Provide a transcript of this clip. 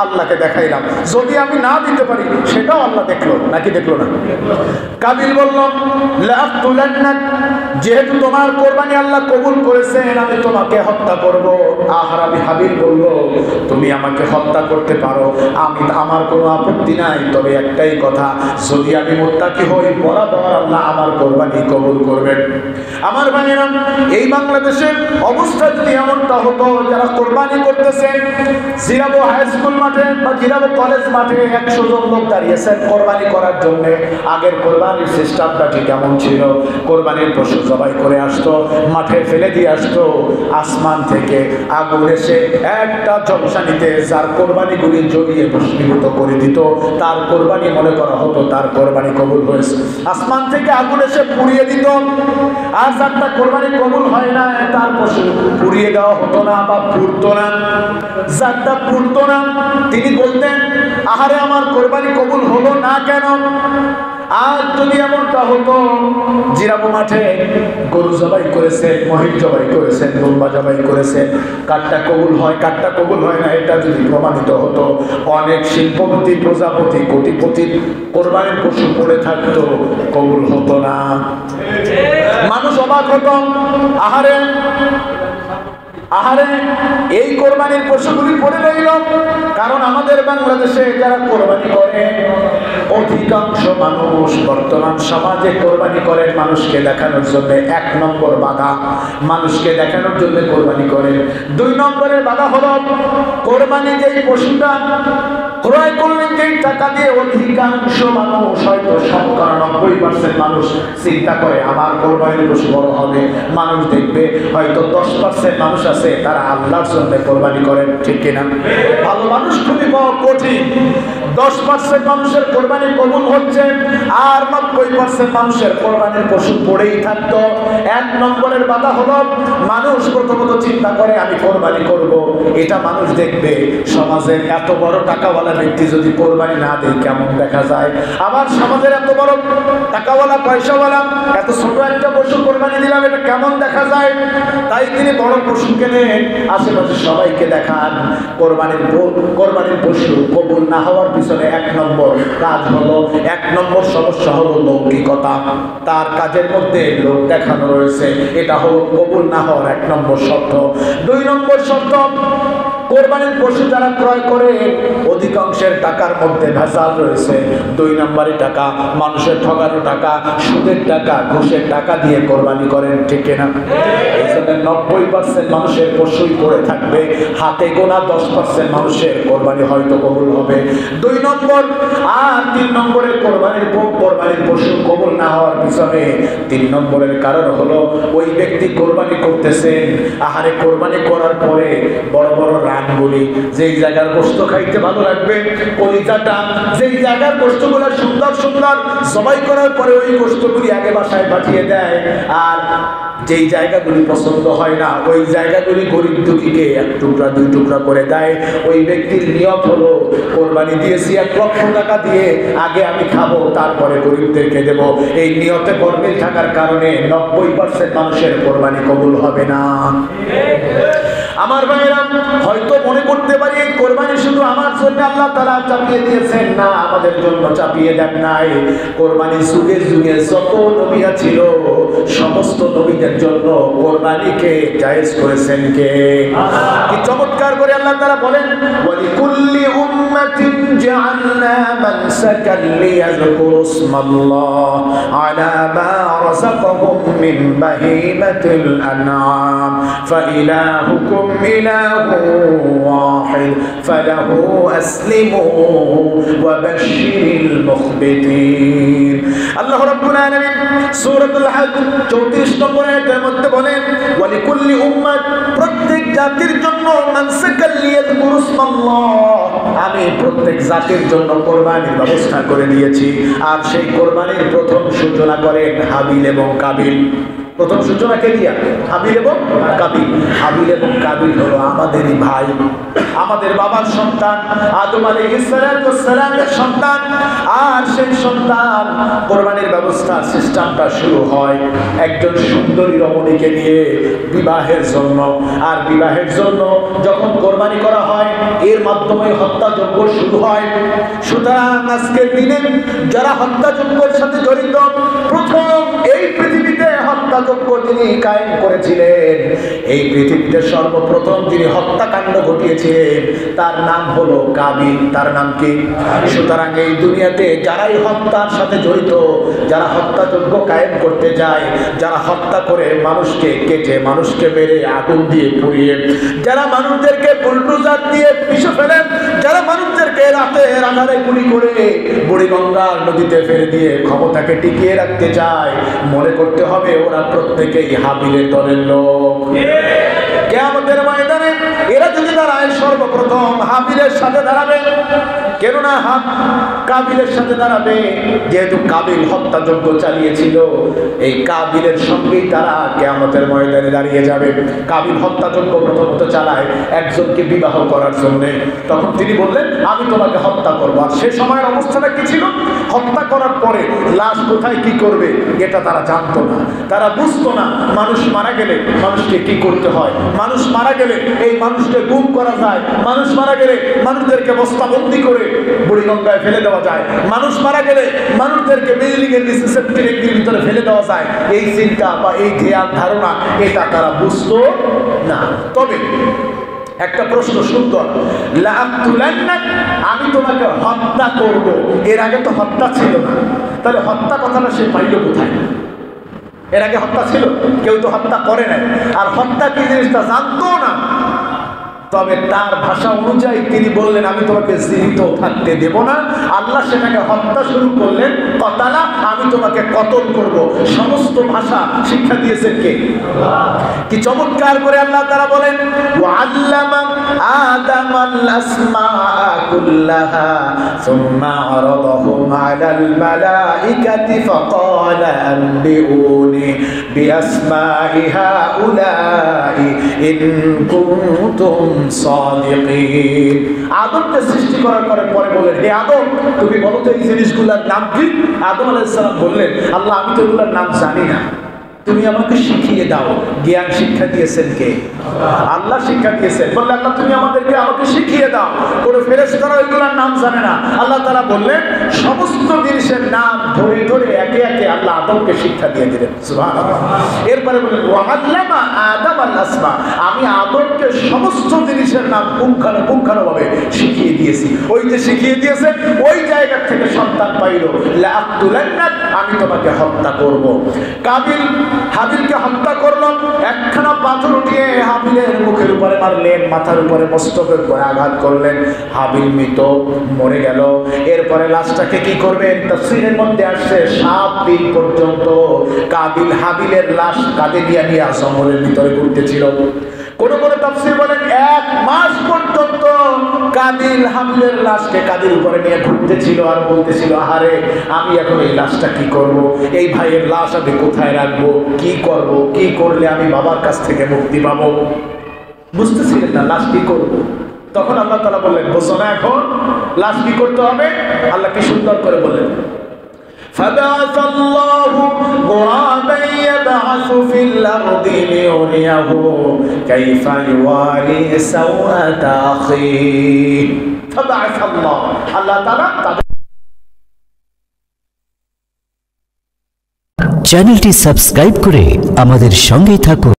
আল্লাহকে দেখাইলাম, যদি আমি না দিতে পারি সেটাও আল্লাহ দেখলো নাকি দেখলো না? কাবিল বলল লাআকতুলান্নাক, যেহেতু তোমার কোরবানি আল্লাহ কবুল করেছেন আমি তোমাকে হত্যা করব। আহরাবি হাবিল বলল তুমি আমাকে হত্যা করতে পারো, আমার কোনো আপত্তি নাই, তবে একটাই কথা, যদি আমি মুত্তাকি হই বরাবর আল্লাহ আমার কোরবানি কবুল করবেন। আমার ভাইয়েরা, এই বাংলাদেশের অবস্থা যদি এমনটা হতো, যারা কোরবানি করতেছেন জিরাবো হাই স্কুল মাঠে বা জিরাবো কলেজ মাঠে 100 জন লোক দাঁড়িয়েছেন কোরবানি করার জন্য। আগের কোরবানির সিস্টেমটা ঠিক কেমন ছিল? কোরবানির পশু জবাই করে আসতো, মাঠে ফেলে দিয়ে আসতো, আসমান থেকে আগুন এসে একটা ঝলসানিতে যার কোরবানিগুলি জ্বলিয়ে ভস্মীভূত করে দিত, তার কোরবানি মনে করা হতো তার কোরবানি কবুল হয়েছে। আসমান থেকে আগুন এসে পুড়িয়ে দিত, আর যারটা কোরবানি কবুল হয় না তার পশু পুড়িয়ে দেওয়া হতো না বা পুড়তো না। যারটা পুড়তো না তিনি বলতেন আহারে আমার কোরবানি কবুল হলো না কেন? আর যদি এমনটা হতো জিরাবো মাঠে গরু জবাই করেছে, মহিষ জবাই করেছেন, দুম্বা জবাই করেছেন, কাঠটা কবুল হয় কাঠটা কবুল হয় না, এটা যদি প্রমাণিত হতো, অনেক শিল্পপতি প্রজাপতি কোটিপতির কোরবানির পশু পড়ে থাকতো, কবুল হতো না। মানুষ অবাক হতো, আহারে আহারে এই কোরবানির পশুগুলি পড়ে রইল। কারণ আমাদের বাংলাদেশে যারা কোরবানি করে অধিকাংশ মানুষ বর্তমান সমাজে কোরবানি করেন মানুষকে দেখানোর জন্য। 1 নম্বর বাধা, মানুষকে দেখানোর জন্য কোরবানি করে। 2 নম্বরের বাধা হলো কোরবানি যেই পশুটা ক্রয় করলেন যেই টাকা দিয়ে, অধিকাংশ মানুষ হয়তো 90% মানুষ চিন্তা করে আমার কোরবানির পশু বড় হবে। মানুষ দেখবে হয়তো 10% মানুষ আছে তারা আল্লাহর জন্য কোরবানি করেন, ঠিক কিনা? ভালো মানুষ খুবই কঠিন। 10% মানুষের কোরবানি কবুল হচ্ছে আর 90% মানুষের কোরবানির পশু পড়েই থাকতো। 1 নম্বরের বাধা হলো মানুষ প্রথমত চিন্তা করে আমি কোরবানি করব। এটা মানুষ দেখবে সমাজের এত বড় টাকাওয়ালা ব্যক্তি যদি কোরবানি না দেয় কেমন দেখা যায়। আবার সমাজের এত বড় টাকাওয়ালা পয়সাওয়ালা এত ছোট একটা পশু কোরবানি দিলাম, এটা কেমন দেখা যায়। তাই তিনি বড় পশু কেনে আশেপাশে সবাইকে দেখান। কোরবানির পশু কবুল না হওয়ার পিছনে 1 নম্বর কাজ হলো, 1 নম্বর সমস্যা হলো লৌকিকতা। তার কাজের মধ্যে লোক দেখানো রয়েছে, এটা হলো কবুল না হওয়ার 1 নম্বর শর্ত। 2 নম্বর শর্ত, কোরবানির পশু যারা ক্রয় করে অধিকাংশের টাকার মধ্যে ভেজাল রয়েছে। 2 নম্বরে টাকা, মানুষের ঠকানো টাকা, সুদের টাকা, ঘুষের টাকা দিয়ে কোরবানি করেন, ঠিক কিনা? এই জন্য 90% মানুষের পশুই পড়ে থাকবে, হাতে গোনা 10% মানুষের কোরবানি হয়তো কবুল হবে। 2 নম্বর আর 3 নম্বরের কোরবানির পশু কবুল না হওয়ার পিছনে 3 নম্বরের কারণ হলো ওই ব্যক্তি কোরবানি করতেছেন, আহারে কোরবানি করার পরে বড় বড় রানগুলি, যেই জায়গার গোশত খাইতে ভালো লাগবে, কলিজাটা, যেই জায়গার গোশতগুলো সুন্দর সুন্দর জবাই করার পরে ওই গোশতগুলি আগে বাসায় পাঠিয়ে দেয়, আর যেই জায়গাগুলি পছন্দ হয় না ওই জায়গাগুলি গরিব দুঃখীকে 1 টুকরা 2 টুকরা করে দেয়। ওই ব্যক্তির নিয়ত হলো কোরবানি দিয়েছি 1 লক্ষ টাকা দিয়ে, আগে আমি খাবো তারপরে গরিবদেরকে দেব। এই নিয়তে গরমিল থাকার কারণে 90% মানুষের কোরবানি কবুল হবে না। আমার ভাইয়েরা, হয়তো মনে করতে পারি এই কোরবানি শুধু আমার জন্য আল্লাহ তাআলা চাপিয়ে দিয়েছেন, না, আমাদের জন্য চাপিয়ে দেন নাই। কোরবানি যুগে যুগে যত নবী ছিল সমস্ত নবীদের জন্য কোরবানিকে জায়েজ করেছেন কে? কি চমৎকার করে আল্লাহ তাআলা বলেন, ওয়ালিকুল্লি উম্মাতিন জাআলনা মানসাকান লিয়াযকুরু ইসমাল্লাহ আলা মা রাযাকাহুম মিন বাহিমাতিল আনআম ফাইলাহুকুম ইলাহু ওয়াহিদ ফালাহু আসলিমু ওয়া বাশশিরিল মুখবিতিন। আল্লাহ রাব্বুল আলামিন সূরাতুল হজ 34 নম্বর আয়াতের মধ্যে বলেন, ওয়ালিকুল্লি উম্মাত, প্রত্যেক জাতির জন্য, মানসাকান লিয়াযকুরু ইসমাল্লাহ, আমি প্রত্যেক জাতির জন্য কোরবানির ব্যবস্থা করে দিয়েছি। আর সেই কোরবানির প্রথম সূচনা করেন হাবিল এবং কাবিল। প্রথম সূচনা কে দিয়া? হাবিল এবং কাবিল। হাবিল এবং কাবিল হলো আমাদেরই ভাই, আমাদের বাবার সন্তান, আদম আলাইহিস সালামের সন্তান। আর সেই সন্তান কোরবানির ব্যবস্থা সিস্টেমটা শুরু হয় একজন সুন্দরী রমণীকে নিয়ে বিবাহের জন্য। আর বিবাহের জন্য যখন কোরবানি করা হয় এর মাধ্যমে হত্যাযজ্ঞ শুরু হয়। সুতরাং আজকের দিনে যারা হত্যাযজ্ঞের সাথে জড়িত, প্রথম এই পৃথিবীতে হত্যাযজ্ঞ যিনি কায়েম করেছিলেন, এই পৃথিবীতে সর্বপ্রথম যিনি হত্যাকাণ্ড ঘটিয়েছিলেন তার নাম হলো কাবিল। তার নাম কি? সুতরাং এই দুনিয়াতে যারাই হত্যার সাথে জড়িত, যারা হত্যাযজ্ঞ কায়েম করতে যায়, যারা হত্যা করে মানুষকে কেটে, মানুষকে মেরে আগুন দিয়ে পুড়িয়ে, যারা মানুষদেরকে বুলডোজার দিয়ে পিষে ফেলেন, যারা মানুষদেরকে রাতে আধারে গুলি করে বুড়িগঙ্গা নদীতে ফেলে দিয়ে ক্ষমতাকে টিকিয়ে রাখতে চায়, মনে করতে হবে ওরা প্রত্যেকেই হাবিলের দলের লোক। কিয়ামতের ময়দানে এরা যদি দাঁড়ায় সর্বপ্রথম হাবিলের সাথে দাঁড়াবে। কেননা কাবিলের সাথে দাঁড়াবে, যেহেতু কাবিল হত্যাযজ্ঞ চালিয়েছিল, এই কাবিলের সঙ্গেই তারা কিয়ামতের ময়দানে দাঁড়িয়ে যাবে। কাবিল হত্যাযজ্ঞ প্রথমত চালায় একজনকে বিবাহ করার জন্য। তখন তিনি বললেন আমি তোমাকে হত্যা করবো। আর সে সময়ের অবস্থাটা কি ছিল? হত্যা করার পরে লাশ কোথায় কি করবে এটা তারা জানতো না, তারা বুঝতো না। মানুষ মারা গেলে মানুষকে কি করতে হয়, মানুষ মারা গেলে এই মানুষকে গুম করা যায়, মানুষ মারা গেলে মানুষদেরকে বস্তাবন্দি করে বুড়িগঙ্গায় ফেলে দেওয়া যায়, মানুষ মারা গেলে মানুষদেরকে বিল্ডিং এর নিচে সেফটি ট্যাঙ্কির ভিতরে ফেলে দেওয়া যায়। এই চিন্তা বা এই ধ্যান ধারণা এটা তারা বুঝতো না। তবে একটা প্রশ্ন সুন্দর, আমি তোমাকে হত্যা করব, এর আগে তো হত্যা ছিল না, তাহলে হত্যা কথাটা সে পাইল কোথায়? এর আগে হত্যা ছিল? কেউ তো হত্যা করে নাই। আর হত্যা কি জিনিসটা জানতো না। তবে তার ভাষা অনুযায়ী তিনি বললেন আমি তোমাকে জীবিত থাকতে দেব না। আল্লাহ সেটাকে হত্যা শুরু করলেন, কতালা, আমি তোমাকে কতল করব। সমস্ত ভাষা শিক্ষা দিয়েছেন কে? কি চমৎকার করে আল্লাহ তাআলা বলেন ওয়াল্লামা আদামাল আসমাআ কুল্লাহা সুম্মা আরাদাহুম আলাল মালাইকাতি ফাকালা আনবিউনি বিআসমাই হাউলাই ইন কুনতুম সাদিকিন। আদমকে সৃষ্টি করার পরে বলেন হে আদম তুমি বলো তো এই জিনিসগুলোর নাম কি? আদম আলাইহিস সালাম বললেন আল্লাহ আমি তো এগুলোর নাম জানি না, তুমি আমাকে শিখিয়ে দাও। জ্ঞান শিক্ষা দিয়েছেন কে? আল্লাহ শিক্ষা দিয়েছেন। বললে আল্লাহ তুমি আমাকে শিখিয়ে দাও। কোনো ফেরেশতারা এগুলোর নাম জানে না। আল্লাহ তাআলা বললেন সমস্ত জিনিসের নাম ধরে ধরে একে একে আল্লাহ আদমকে শিক্ষা দিয়ে দিলেন। সুবহানাল্লাহ। এরপরে বলেন ওয়াল্লামা আদামাল আসমা, আমি আদমকে সমস্ত জিনিসের নাম পুঙ্খানুপুঙ্খানুভাবে শিখিয়ে দিয়েছি। ওই যে শিখিয়ে দিয়েছে ওই জায়গা থেকে সন্তান পাইল লাআতুলান্নাক, আমি তোমাকে হত্যা করব। কাবিল হাবিলকে হত্যা করলো, একখানা পাথর উঠিয়ে হাবিলের মুখের উপরে মারলেন, মাথার উপরে মস্তকের উপরে আঘাত করলেন। হাবিল মৃত, মরে গেল। এরপরে লাশটাকে কি করবেন? তাফসীরের মধ্যে আসছে 7 দিন পর্যন্ত কাবিল হাবিলের লাশ কাঁধে নিয়ে জঙ্গলের ভিতরে ঘুরতেছিল। কোন কোন তাফসীর বলেন 1 মাস পর্যন্ত কাবিল হাবিলের লাশকে কাঁধের উপরে নিয়ে ঘুরতেছিল আর বলতেছিল আহারে আমি এখন এই লাশটা কি করব, এই ভাইয়ের লাশ আমি কোথায় রাখবো, কি করব, কি করলে আমি বাবার কাছ থেকে মুক্তি পাবো। বুঝতেছিলেন না লাশ কি করব। তখন আল্লাহ তাআলা বললেন বুঝো না এখন লাশ কি করতে হবে? আল্লাহ কি সুন্দর করে বললেন فبعث الله غرابا يبعث في الأرض ليريه كيف يواري سوءة أخيه فبعث الله تعالى চ্যানেলটি সাবস্ক্রাইব করে আমাদের সঙ্গেই থাকুন।